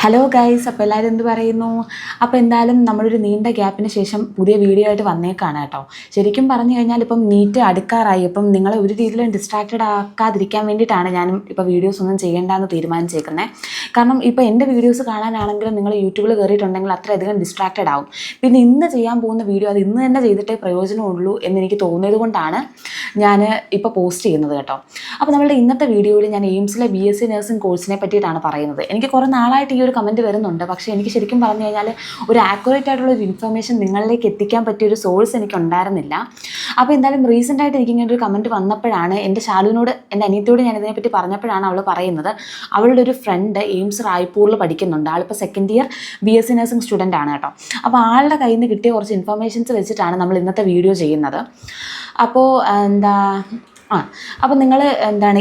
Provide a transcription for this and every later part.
Hello guys, അപ്പോൾ എല്ലാവരും എന്ത് പറയുന്നു? അപ്പോൾ എന്തായാലും നമ്മളൊരു നീണ്ട ഗ്യാപ്പിന് ശേഷം പുതിയ വീഡിയോ ആയിട്ട് വന്നേക്കാണ് കേട്ടോ. ശരിക്കും പറഞ്ഞു കഴിഞ്ഞാൽ ഇപ്പം നീറ്റ് അടുക്കാറായി. ഇപ്പം നിങ്ങളെ ഒരു രീതിയിലും ഡിസ്ട്രാക്റ്റഡ് ആക്കാതിരിക്കാൻ വേണ്ടിയിട്ടാണ് ഞാനും ഇപ്പോൾ വീഡിയോസ് ഒന്നും ചെയ്യേണ്ടെന്ന് തീരുമാനിച്ചേക്കുന്നത്. കാരണം ഇപ്പോൾ എൻ്റെ വീഡിയോസ് കാണാനാണെങ്കിലും നിങ്ങൾ യൂട്യൂബിൽ കയറിയിട്ടുണ്ടെങ്കിൽ അത്രയധികം ഡിസ്ട്രാക്റ്റഡ് ആവും. പിന്നെ ഇന്ന് ചെയ്യാൻ പോകുന്ന വീഡിയോ അത് ഇന്ന് തന്നെ ചെയ്തിട്ടേ പ്രയോജനമുള്ളൂ എന്നെനിക്ക് തോന്നിയത് കൊണ്ടാണ് ഞാൻ ഇപ്പോൾ പോസ്റ്റ് ചെയ്യുന്നത് കേട്ടോ. അപ്പോൾ നമ്മളുടെ ഇന്നത്തെ വീഡിയോയിൽ ഞാൻ എയിംസിലെ BSc നഴ്സിംഗ് കോഴ്സിനെ പറ്റിയിട്ടാണ് പറയുന്നത്. എനിക്ക് കുറേ നാളായിട്ട് ഈ ഒരു കമൻറ്റ് വരുന്നുണ്ട്. പക്ഷേ എനിക്ക് ശരിക്കും പറഞ്ഞു കഴിഞ്ഞാൽ ഒരു ആക്യുറേറ്റ് ആയിട്ടുള്ളൊരു ഇൻഫർമേഷൻ നിങ്ങളിലേക്ക് എത്തിക്കാൻ പറ്റിയൊരു സോഴ്സ് എനിക്ക് ഉണ്ടായിരുന്നില്ല. അപ്പോൾ എന്തായാലും റീസെൻ്റായിട്ട് എനിക്കിങ്ങനെ ഒരു കമൻറ്റ് വന്നപ്പോഴാണ് എൻ്റെ ശാലുവിനോട്, എൻ്റെ അനിയത്തിയോട് ഞാൻ ഇതിനെപ്പറ്റി പറഞ്ഞപ്പോഴാണ് അവൾ പറയുന്നത് അവളുടെ ഒരു ഫ്രണ്ട് എയിംസ് റായ്പൂരിൽ പഠിക്കുന്നുണ്ട്. ആളിപ്പോൾ second year BSc nursing student ആണ് കേട്ടോ. അപ്പോൾ ആളുടെ കയ്യിൽ നിന്ന് കിട്ടിയ കുറച്ച് ഇൻഫർമേഷൻസ് വെച്ചിട്ടാണ് നമ്മൾ ഇന്നത്തെ വീഡിയോ ചെയ്യുന്നത്. അപ്പോൾ അപ്പോൾ നിങ്ങൾ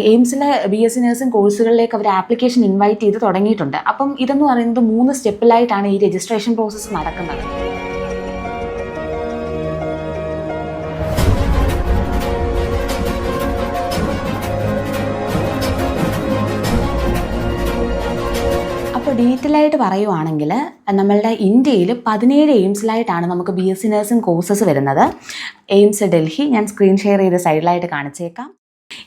എയിംസിലെ BSc നഴ്സിംഗ് കോഴ്സുകളിലേക്ക് അവർ ആപ്ലിക്കേഷൻ ഇൻവൈറ്റ് ചെയ്ത് തുടങ്ങിയിട്ടുണ്ട്. അപ്പം ഇതെന്ന് പറയുന്നത് 3 സ്റ്റെപ്പിലായിട്ടാണ് ഈ രജിസ്ട്രേഷൻ പ്രോസസ്സ് നടക്കുന്നത്. അപ്പോൾ ഡീറ്റെയിൽ ആയിട്ട് പറയുവാണെങ്കിൽ നമ്മളുടെ ഇന്ത്യയിൽ 17 എയിംസിലായിട്ടാണ് നമുക്ക് BSc നഴ്സിംഗ് കോഴ്സസ് വരുന്നത്. എയിംസ് ഡൽഹി, ഞാൻ സ്ക്രീൻ ഷെയർ ചെയ്ത് സൈഡിലായിട്ട് കാണിച്ചേക്കാം.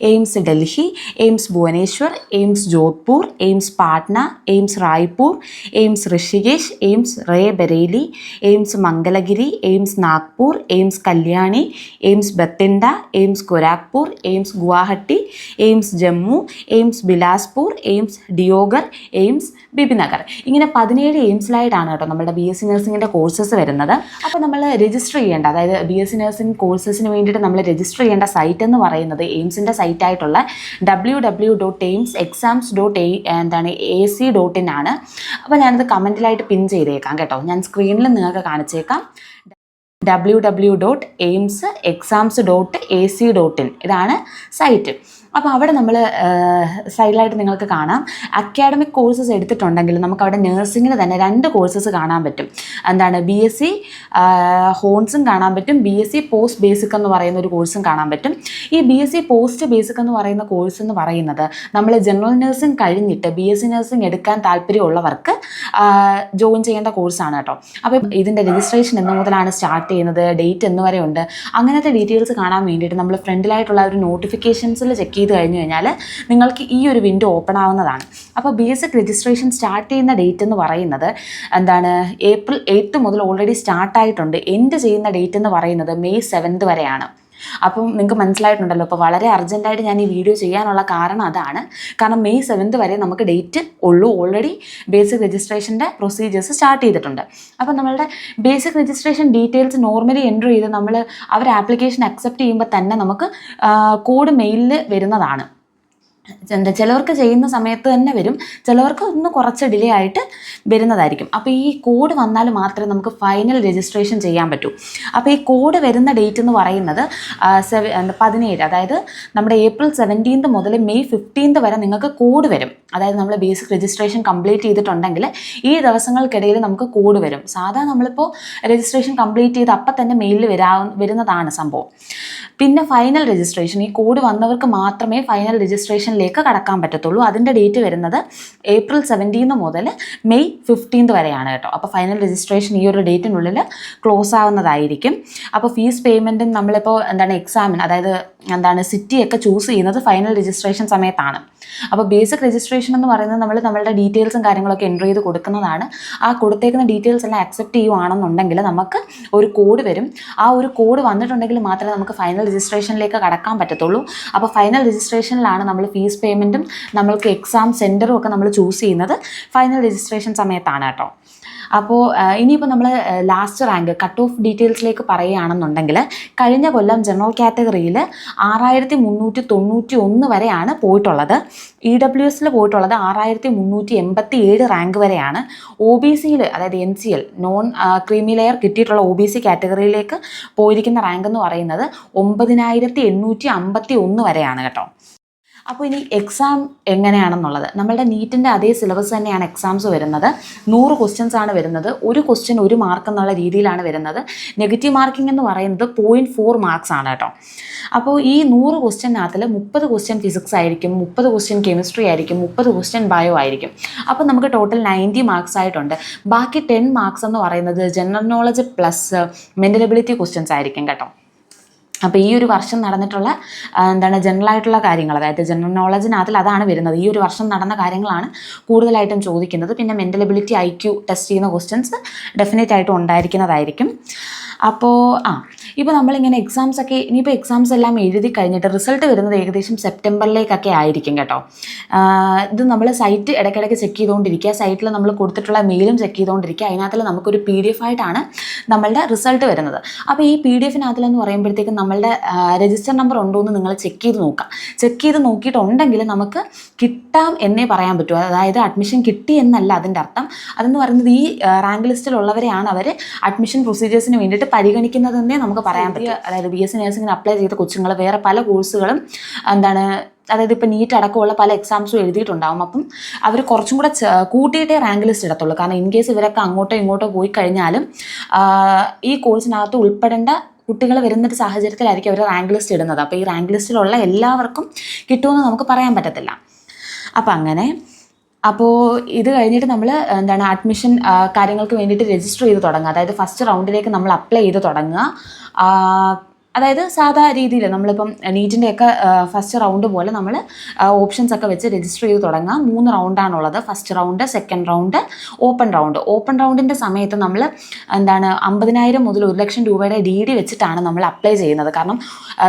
AIIMS Delhi, AIIMS Bhubaneswar, AIIMS Jodhpur, AIIMS Patna, AIIMS Raipur, AIIMS Rishikesh, AIIMS Bareilly, AIIMS Mangalagiri, AIIMS Nagpur, AIIMS Kalyani, AIIMS Bathinda, AIIMS Gorakhpur, AIIMS Guwahati, AIIMS Jammu, AIIMS Bilaspur, AIIMS Deoghar, AIIMS Bibinagar. ഇങ്ങനെ 17 എയിംസിലായിട്ടാണ് കേട്ടോ നമ്മുടെ BSc നഴ്സിംഗിൻ്റെ കോഴ്സസ് വരുന്നത്. അപ്പോൾ നമ്മൾ രജിസ്റ്റർ ചെയ്യേണ്ട, അതായത് BSc നഴ്സിംഗ് കോഴ്സസിന് വേണ്ടിയിട്ട് നമ്മൾ രജിസ്റ്റർ ചെയ്യേണ്ട സൈറ്റ് എന്ന് പറയുന്നത് എയിംസിൻ്റെ സൈറ്റായിട്ടുള്ള www.aimsexams.ac.in ആണ്. അപ്പോൾ ഞാനത് കമൻറ്റിലായിട്ട് പിൻ ചെയ്തേക്കാം കേട്ടോ. ഞാൻ സ്ക്രീനിൽ നിങ്ങൾക്ക് കാണിച്ചേക്കാം. www.aimsexams.ac.in ഇതാണ് സൈറ്റ്. അപ്പോൾ അവിടെ നമ്മൾ സൈഡിലായിട്ട് നിങ്ങൾക്ക് കാണാം അക്കാഡമിക് കോഴ്സസ് എടുത്തിട്ടുണ്ടെങ്കിൽ നമുക്ക് അവിടെ നഴ്സിങ്ങിന് തന്നെ 2 കോഴ്സസ് കാണാൻ പറ്റും. BSc ഹോൺസും കാണാൻ പറ്റും, BSc പോസ്റ്റ് ബേസിക് എന്ന് പറയുന്ന ഒരു കോഴ്സും കാണാൻ പറ്റും. ഈ BSc പോസ്റ്റ് ബേസിക് എന്ന് പറയുന്ന കോഴ്സ് എന്ന് പറയുന്നത് നമ്മൾ ജനറൽ നഴ്സിംഗ് കഴിഞ്ഞിട്ട് BSc നഴ്സിംഗ് എടുക്കാൻ താല്പര്യമുള്ളവർക്ക് ജോയിൻ ചെയ്യേണ്ട കോഴ്സാണ് കേട്ടോ. അപ്പോൾ ഇതിൻ്റെ രജിസ്ട്രേഷൻ എന്ന് മുതലാണ് സ്റ്റാർട്ട് ചെയ്യുന്നത്, ഡേറ്റ് എന്ന് വരെ ഉണ്ട്, അങ്ങനത്തെ ഡീറ്റെയിൽസ് കാണാൻ വേണ്ടിയിട്ട് നമ്മൾ ഫ്രണ്ടിലായിട്ടുള്ള ഒരു നോട്ടിഫിക്കേഷൻസിൽ ചെക്ക് ചെയ്ത് കഴിഞ്ഞ് കഴിഞ്ഞാൽ നിങ്ങൾക്ക് ഈ ഒരു വിൻഡോ ഓപ്പൺ ആവുന്നതാണ്. അപ്പോൾ ബേസിക് രജിസ്ട്രേഷൻ സ്റ്റാർട്ട് ചെയ്യുന്ന ഡേറ്റ് എന്ന് പറയുന്നത് April 8 മുതൽ ഓൾറെഡി സ്റ്റാർട്ടായിട്ടുണ്ട്. എൻഡ് ചെയ്യുന്ന ഡേറ്റ് എന്ന് പറയുന്നത് May 7 വരെയാണ്. അപ്പം നിങ്ങൾക്ക് മനസ്സിലായിട്ടുണ്ടല്ലോ. അപ്പോൾ വളരെ അർജൻറ്റായിട്ട് ഞാൻ ഈ വീഡിയോ ചെയ്യാനുള്ള കാരണം അതാണ്. കാരണം May 7 വരെ നമുക്ക് ഡേറ്റ് ഉള്ളൂ. ഓൾറെഡി ബേസിക് രജിസ്ട്രേഷൻ്റെ പ്രൊസീജിയേഴ്സ് സ്റ്റാർട്ട് ചെയ്തിട്ടുണ്ട്. അപ്പോൾ നമ്മളുടെ basic registration details normally enter ചെയ്ത് നമ്മൾ അവർ ആപ്ലിക്കേഷൻ അക്സെപ്റ്റ് ചെയ്യുമ്പോൾ തന്നെ നമുക്ക് കോഡ് മെയിലിൽ വരുന്നതാണ്. ചിലവർക്ക് ചെയ്യുന്ന സമയത്ത് തന്നെ വരും, ചിലവർക്ക് ഒന്ന് കുറച്ച് ഡിലേ ആയിട്ട് വരുന്നതായിരിക്കും. അപ്പോൾ ഈ കോഡ് വന്നാൽ മാത്രമേ നമുക്ക് ഫൈനൽ രജിസ്ട്രേഷൻ ചെയ്യാൻ പറ്റൂ. അപ്പോൾ ഈ കോഡ് വരുന്ന ഡേറ്റ് എന്ന് പറയുന്നത് 17, അതായത് നമ്മുടെ April 17 മുതൽ May 15 വരെ നിങ്ങൾക്ക് കോഡ് വരും. അതായത് നമ്മൾ ബേസിക് രജിസ്ട്രേഷൻ കംപ്ലീറ്റ് ചെയ്തിട്ടുണ്ടെങ്കിൽ ഈ ദിവസങ്ങൾക്കിടയിൽ നമുക്ക് കോഡ് വരും. സാധാരണ നമ്മളിപ്പോൾ രജിസ്ട്രേഷൻ കംപ്ലീറ്റ് ചെയ്ത് അപ്പം തന്നെ മെയിലിൽ വരുന്നതാണ് സംഭവം. പിന്നെ ഫൈനൽ രജിസ്ട്രേഷൻ, ഈ കോഡ് വന്നവർക്ക് മാത്രമേ ഫൈനൽ രജിസ്ട്രേഷനിലേക്ക് കടക്കാൻ പറ്റത്തുള്ളൂ. അതിൻ്റെ ഡേറ്റ് വരുന്നത് April 17 മുതൽ May 15 വരെയാണ് കേട്ടോ. അപ്പോൾ ഫൈനൽ രജിസ്ട്രേഷൻ ഈ ഒരു ഡേറ്റിനുള്ളിൽ ക്ലോസ് ആവുന്നതായിരിക്കും. അപ്പോൾ ഫീസ് പേയ്മെൻറ്റും നമ്മളിപ്പോൾ എക്സാമിന്, അതായത് സിറ്റിയൊക്കെ ചൂസ് ചെയ്യുന്നത് ഫൈനൽ രജിസ്ട്രേഷൻ സമയത്താണ്. അപ്പോൾ ബേസിക് രജിസ്ട്രേഷൻ എന്ന് പറയുന്നത് നമ്മളുടെ ഡീറ്റെയിൽസും കാര്യങ്ങളൊക്കെ എൻ്റർ ചെയ്ത് കൊടുക്കുന്നതാണ്. ആ കൊടുത്തേക്കുന്ന ഡീറ്റെയിൽസ് എല്ലാം അക്സെപ്റ്റ് ചെയ്യുവാണെന്നുണ്ടെങ്കിൽ നമുക്ക് ഒരു കോഡ് വരും. ആ ഒരു കോഡ് വന്നിട്ടുണ്ടെങ്കിൽ മാത്രമേ നമുക്ക് ഫൈനൽ രജിസ്ട്രേഷനിലേക്ക് കടക്കാൻ പറ്റത്തുള്ളൂ. അപ്പോൾ ഫൈനൽ രജിസ്ട്രേഷനിലാണ് നമ്മൾ ഫീസ് പേയ്മെൻറ്റും നമ്മൾക്ക് എക്സാം സെൻറ്ററും ഒക്കെ നമ്മൾ ചൂസ് ചെയ്യുന്നത് ഫൈനൽ രജിസ്ട്രേഷൻ സമയത്താണ് കേട്ടോ. അപ്പോൾ ഇനിയിപ്പോൾ നമ്മൾ ലാസ്റ്റ് റാങ്ക് കട്ട് ഓഫ് ഡീറ്റെയിൽസിലേക്ക് പറയുകയാണെന്നുണ്ടെങ്കിൽ കഴിഞ്ഞ കൊല്ലം ജനറൽ കാറ്റഗറിയിൽ 6391 വരെയാണ് പോയിട്ടുള്ളത്. EWSൽ പോയിട്ടുള്ളത് 6387 റാങ്ക് വരെയാണ്. OBCയിൽ, അതായത് NCL നോൺ ക്രീമി ലെയർ കിട്ടിയിട്ടുള്ള OBC കാറ്റഗറിയിലേക്ക് പോയിരിക്കുന്ന റാങ്ക് എന്ന് പറയുന്നത് 9851 വരെയാണ് കേട്ടോ. അപ്പോൾ ഇനി എക്സാം എങ്ങനെയാണെന്നുള്ളത്, നമ്മളുടെ നീറ്റിൻ്റെ അതേ സിലബസ് തന്നെയാണ് എക്സാംസ് വരുന്നത്. 100 ക്വസ്റ്റ്യൻസ് ആണ് വരുന്നത്. ഒരു ക്വസ്റ്റ്യൻ 1 മാർക്ക് എന്നുള്ള രീതിയിലാണ് വരുന്നത്. നെഗറ്റീവ് മാർക്കിംഗ് എന്ന് പറയുന്നത് 0.4 മാർക്സ് ആണ് കേട്ടോ. അപ്പോൾ ഈ 100 ക്വസ്റ്റ്യനകത്തിൽ 30 ക്വസ്റ്റ്യൻ ഫിസിക്സ് ആയിരിക്കും, 30 ക്വസ്റ്റ്യൻ കെമിസ്ട്രി ആയിരിക്കും, 30 ക്വസ്റ്റ്യൻ ബയോ ആയിരിക്കും. അപ്പോൾ നമുക്ക് ടോട്ടൽ 90 മാർക്സ് ആയിട്ടുണ്ട്. ബാക്കി 10 മാർക്സ് എന്ന് പറയുന്നത് general knowledge plus mental ability questions ആയിരിക്കും കേട്ടോ. അപ്പോൾ ഈ ഒരു വർഷം നടന്നിട്ടുള്ള ജനറലായിട്ടുള്ള കാര്യങ്ങൾ, അതായത് ജനറൽ നോളജിനകത്തിൽ അതാണ് വരുന്നത്. ഈ ഒരു വർഷം നടന്ന കാര്യങ്ങളാണ് കൂടുതലായിട്ടും ചോദിക്കുന്നത്. പിന്നെ മെൻ്റൽ എബിലിറ്റി IQ ടെസ്റ്റ് ചെയ്യുന്ന ക്വസ്റ്റ്യൻസ് ഡെഫിനറ്റ് ആയിട്ടും ഉണ്ടായിരിക്കുന്നതായിരിക്കും. അപ്പോൾ ഇപ്പോൾ നമ്മളിങ്ങനെ എക്സാംസൊക്കെ ഇനിയിപ്പോൾ എക്സാംസ് എല്ലാം എഴുതി കഴിഞ്ഞിട്ട് റിസൾട്ട് വരുന്നത് ഏകദേശം സെപ്റ്റംബറിലേക്കൊക്കെ ആയിരിക്കും കേട്ടോ. ഇത് നമ്മൾ സൈറ്റ് ഇടയ്ക്കിടയ്ക്ക് ചെക്ക് ചെയ്തുകൊണ്ടിരിക്കുക, സൈറ്റിൽ നമ്മൾ കൊടുത്തിട്ടുള്ള മെയിലും ചെക്ക് ചെയ്തുകൊണ്ടിരിക്കുക. അതിനകത്ത് നമുക്കൊരു PDF ആയിട്ടാണ് നമ്മളുടെ റിസൾട്ട് വരുന്നത്. അപ്പോൾ ഈ PDFനകത്തിലെന്ന് പറയുമ്പോഴത്തേക്കും നമ്മളുടെ രജിസ്റ്റർ നമ്പർ ഉണ്ടോ എന്ന് നിങ്ങൾ ചെക്ക് ചെയ്ത് നോക്കുക. ചെക്ക് ചെയ്ത് നോക്കിയിട്ടുണ്ടെങ്കിൽ നമുക്ക് കിട്ടാം എന്നേ പറയാൻ പറ്റൂ. അതായത് അഡ്മിഷൻ കിട്ടി എന്നല്ല അതിൻ്റെ അർത്ഥം. അതെന്ന് പറയുന്നത് ഈ റാങ്ക് ലിസ്റ്റിലുള്ളവരെയാണ് അവർ അഡ്മിഷൻ പ്രൊസീജിയേഴ്സിന് വേണ്ടിയിട്ട് പരിഗണിക്കുന്നതെന്നേ നമുക്ക് പറയാൻ പറ്റും. അതായത് BSc നഴ്സിംഗിന് അപ്ലൈ ചെയ്ത കൊച്ചുങ്ങൾ വേറെ പല കോഴ്സുകളും അതായത് ഇപ്പോൾ നീറ്റ് അടക്കമുള്ള പല എക്സാംസും എഴുതിയിട്ടുണ്ടാകും. അപ്പം അവർ കുറച്ചും കൂടെ കൂട്ടിയിട്ടേ റാങ്ക് ലിസ്റ്റ് ഇടത്തുള്ളൂ. കാരണം ഇൻ കേസ് ഇവരൊക്കെ അങ്ങോട്ടോ ഇങ്ങോട്ടോ പോയി കഴിഞ്ഞാലും ഈ കോഴ്സിനകത്ത് ഉൾപ്പെടേണ്ട കുട്ടികൾ വരുന്നൊരു സാഹചര്യത്തിലായിരിക്കും അവർ റാങ്ക് ലിസ്റ്റ് ഇടുന്നത്. അപ്പോൾ ഈ റാങ്ക് ലിസ്റ്റിലുള്ള എല്ലാവർക്കും കിട്ടുമെന്ന് നമുക്ക് പറയാൻ പറ്റത്തില്ല. അപ്പോൾ ഇത് കഴിഞ്ഞിട്ട് നമ്മൾ അഡ്മിഷൻ കാര്യങ്ങൾക്ക് വേണ്ടിയിട്ട് രജിസ്റ്റർ ചെയ്ത് തുടങ്ങുക. അതായത് ഫസ്റ്റ് റൗണ്ടിലേക്ക് നമ്മൾ അപ്ലൈ ചെയ്ത് തുടങ്ങുക. അതായത് സാധാ രീതിയിൽ നമ്മളിപ്പം നീറ്റിൻ്റെയൊക്കെ ഫസ്റ്റ് റൗണ്ട് പോലെ നമ്മൾ ഓപ്ഷൻസ് ഒക്കെ വെച്ച് രജിസ്റ്റർ ചെയ്ത് തുടങ്ങാം. 3 റൗണ്ടാണുള്ളത്. First round, second round, open round. Open റൗണ്ടിൻ്റെ സമയത്ത് നമ്മൾ 50,000 മുതൽ 1 ലക്ഷം രൂപയുടെ DD വെച്ചിട്ടാണ് നമ്മൾ അപ്ലൈ ചെയ്യുന്നത്. കാരണം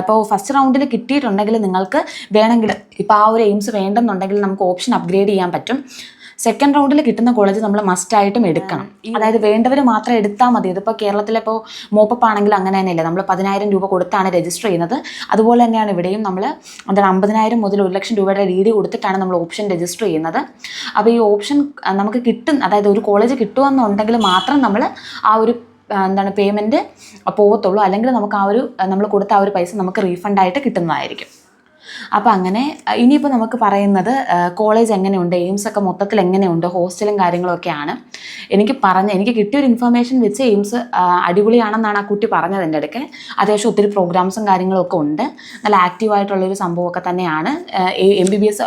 ഇപ്പോൾ ഫസ്റ്റ് റൗണ്ടിൽ കിട്ടിയിട്ടുണ്ടെങ്കിൽ നിങ്ങൾക്ക് വേണമെങ്കിൽ ഇപ്പോൾ ആ ഒരു എയിംസ് വേണ്ടെന്നുണ്ടെങ്കിൽ നമുക്ക് ഓപ്ഷൻ അപ്ഗ്രേഡ് ചെയ്യാൻ പറ്റും. സെക്കൻഡ് റൗണ്ടിൽ കിട്ടുന്ന കോളേജ് നമ്മൾ മസ്റ്റായിട്ടും എടുക്കണം. അതായത് വേണ്ടവർ മാത്രം എടുത്താൽ മതി. ഇതിപ്പോൾ കേരളത്തിലിപ്പോൾ മോപ്പപ്പ് ആണെങ്കിൽ അങ്ങനെ തന്നെയല്ലേ, നമ്മൾ 10,000 രൂപ കൊടുത്താണ് രജിസ്റ്റർ ചെയ്യുന്നത്. അതുപോലെ തന്നെയാണ് ഇവിടെയും നമ്മൾ 50,000 മുതൽ 1 ലക്ഷം രൂപയുടെ DD കൊടുത്തിട്ടാണ് നമ്മൾ ഓപ്ഷൻ രജിസ്റ്റർ ചെയ്യുന്നത്. അപ്പോൾ ഈ ഓപ്ഷൻ നമുക്ക് അതായത് ഒരു കോളേജ് കിട്ടുമെന്നുണ്ടെങ്കിൽ മാത്രം നമ്മൾ ആ ഒരു പേയ്മെൻറ്റ് പോകത്തുള്ളൂ. അല്ലെങ്കിൽ നമുക്ക് നമ്മൾ കൊടുത്ത ആ ഒരു പൈസ നമുക്ക് റീഫണ്ടായിട്ട് കിട്ടുന്നതായിരിക്കും. അപ്പോൾ അങ്ങനെ ഇനിയിപ്പോൾ നമുക്ക് പറയുന്നത് കോളേജ് എങ്ങനെയുണ്ട്, എയിംസൊക്കെ മൊത്തത്തിൽ എങ്ങനെയുണ്ട്, ഹോസ്റ്റലും കാര്യങ്ങളൊക്കെയാണ്. എനിക്ക് കിട്ടിയൊരു ഇൻഫർമേഷൻ വെച്ച് എയിംസ് അടിപൊളിയാണെന്നാണ് ആ കുട്ടി പറഞ്ഞത് എൻ്റെ അടുക്കെ. അത്യാവശ്യം ഒത്തിരി പ്രോഗ്രാംസും കാര്യങ്ങളൊക്കെ ഉണ്ട്. നല്ല ആക്റ്റീവായിട്ടുള്ളൊരു സംഭവമൊക്കെ തന്നെയാണ്. MBBS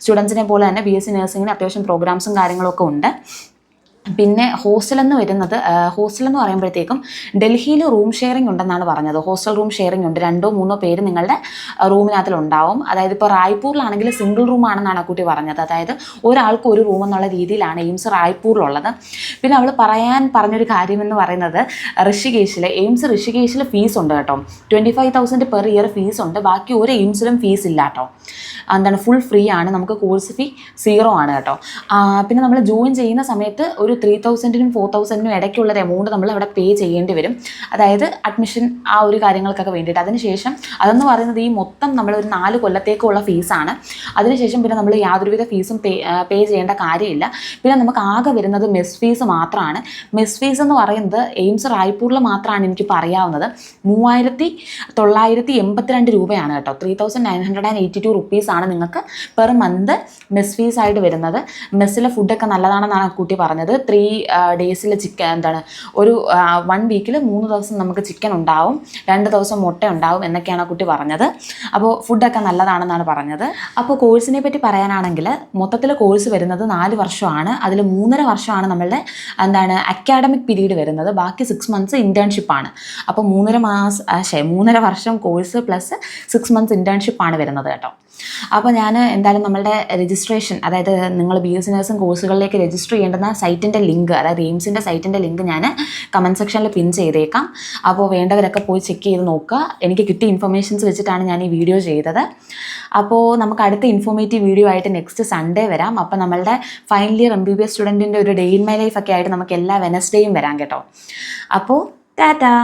സ്റ്റുഡൻസിനെ പോലെ തന്നെ BSc നഴ്സിങ്ങിന് അത്യാവശ്യം പ്രോഗ്രാംസും കാര്യങ്ങളൊക്കെ ഉണ്ട്. പിന്നെ ഹോസ്റ്റൽ എന്ന് പറയുമ്പോഴത്തേക്കും ഡൽഹിയിൽ റൂം ഷെയറിംഗ് ഉണ്ടെന്നാണ് പറഞ്ഞത്. ഹോസ്റ്റൽ റൂം ഷെയറിംഗ് ഉണ്ട്. 2-3 പേര് നിങ്ങളുടെ റൂമിനകത്തിലുണ്ടാവും. അതായത് ഇപ്പോൾ റായ്പൂരിലാണെങ്കിൽ സിംഗിൾ റൂം ആണെന്നാണ് ആ കുട്ടി പറഞ്ഞത്. അതായത് ഒരാൾക്ക് ഒരു റൂം എന്നുള്ള രീതിയിലാണ് എയിംസ് റായ്പൂരിലുള്ളത്. പിന്നെ അവൾ പറഞ്ഞൊരു കാര്യമെന്ന് പറയുന്നത് എയിംസ് ഋഷികേശിൽ ഫീസ് ഉണ്ട് കേട്ടോ. 25,000 പെർ ഇയർ ഫീസ് ഉണ്ട്. ബാക്കി ഒരു എയിംസിലും ഫീസ് ഇല്ല കേട്ടോ. ഫുൾ ഫ്രീ ആണ്. നമുക്ക് കോഴ്സ് ഫീ 0 ആണ് കേട്ടോ. പിന്നെ നമ്മൾ ജോയിൻ ചെയ്യുന്ന സമയത്ത് ഒരു 3,000-നും 4,000-നും ഇടയ്ക്കുള്ളൊരു എമൗണ്ട് നമ്മൾ അവിടെ പേ ചെയ്യേണ്ടി വരും. അതായത് അഡ്മിഷൻ ആ ഒരു കാര്യങ്ങൾക്കൊക്കെ വേണ്ടിയിട്ട്. അതിനുശേഷം അതെന്ന് പറയുന്നത് ഈ മൊത്തം നമ്മളൊരു 4 കൊല്ലത്തേക്കുള്ള ഫീസാണ്. അതിനുശേഷം പിന്നെ നമ്മൾ യാതൊരുവിധ ഫീസും പേ ചെയ്യേണ്ട കാര്യമില്ല. പിന്നെ നമുക്ക് ആകെ വരുന്നത് മെസ് ഫീസ് മാത്രമാണ്. മെസ് ഫീസ് എന്ന് പറയുന്നത് എയിംസ് റായ്പൂരിൽ മാത്രമാണ് എനിക്കിപ്പോൾ അറിയാവുന്നത്. 3,982 രൂപയാണ് കേട്ടോ. 3,982 റുപ്പീസാണ് നിങ്ങൾക്ക് പെർ മന്ത് മെസ് ഫീസ് ആയിട്ട് വരുന്നത്. മെസ്സിലെ ഫുഡൊക്കെ നല്ലതാണെന്നാണ് കുട്ടി പറഞ്ഞത്. 3 ഡേയ്സിൽ ഒരു 1 വീക്കിൽ 3 ദിവസം നമുക്ക് ചിക്കൻ ഉണ്ടാവും, 2 ദിവസം മുട്ട ഉണ്ടാവും എന്നൊക്കെയാണ് കുട്ടി പറഞ്ഞത്. അപ്പോൾ ഫുഡൊക്കെ നല്ലതാണെന്നാണ് പറഞ്ഞത്. അപ്പോൾ കോഴ്സിനെ പറ്റി പറയാനാണെങ്കിൽ മൊത്തത്തിൽ കോഴ്സ് വരുന്നത് 4 വർഷമാണ്. അതിൽ 3.5 വർഷമാണ് നമ്മളുടെ അക്കാഡമിക് പീരീഡ് വരുന്നത്. ബാക്കി 6 മന്ത്സ് ഇൻറ്റേൺഷിപ്പാണ്. അപ്പോൾ 3.5 വർഷം കോഴ്സ് പ്ലസ് 6 മന്ത്സ് ഇൻറ്റേൺഷിപ്പാണ് വരുന്നത് കേട്ടോ. അപ്പോൾ ഞാൻ എന്തായാലും നമ്മളുടെ രജിസ്ട്രേഷൻ, അതായത് നിങ്ങൾ BSc നഴ്സിംഗ് കോഴ്സുകളിലേക്ക് രജിസ്റ്റർ ചെയ്യേണ്ടുന്ന സൈറ്റിൻ്റെ ലിങ്ക്, അതായത് എയിംസിൻ്റെ സൈറ്റിൻ്റെ ലിങ്ക് ഞാൻ കമൻറ്റ് സെക്ഷനിൽ പിൻ ചെയ്തേക്കാം. അപ്പോൾ വേണ്ടവരൊക്കെ പോയി ചെക്ക് ചെയ്ത് നോക്കുക. എനിക്ക് കിട്ടിയ ഇൻഫർമേഷൻസ് വെച്ചിട്ടാണ് ഞാൻ ഈ വീഡിയോ ചെയ്തത്. അപ്പോൾ നമുക്ക് അടുത്ത ഇൻഫോർമേറ്റീവ് വീഡിയോ ആയിട്ട് നെക്സ്റ്റ് സൺഡേ വരാം. അപ്പോൾ നമ്മളുടെ ഫൈനൽ ഇയർ MBBS സ്റ്റുഡൻറ്റിൻ്റെ ഒരു ഡേ ഇൻ മൈ ലൈഫ് ഒക്കെ ആയിട്ട് നമുക്ക് എല്ലാ വെനസ്ഡേയും വരാം കേട്ടോ. അപ്പോൾ ടാറ്റാ.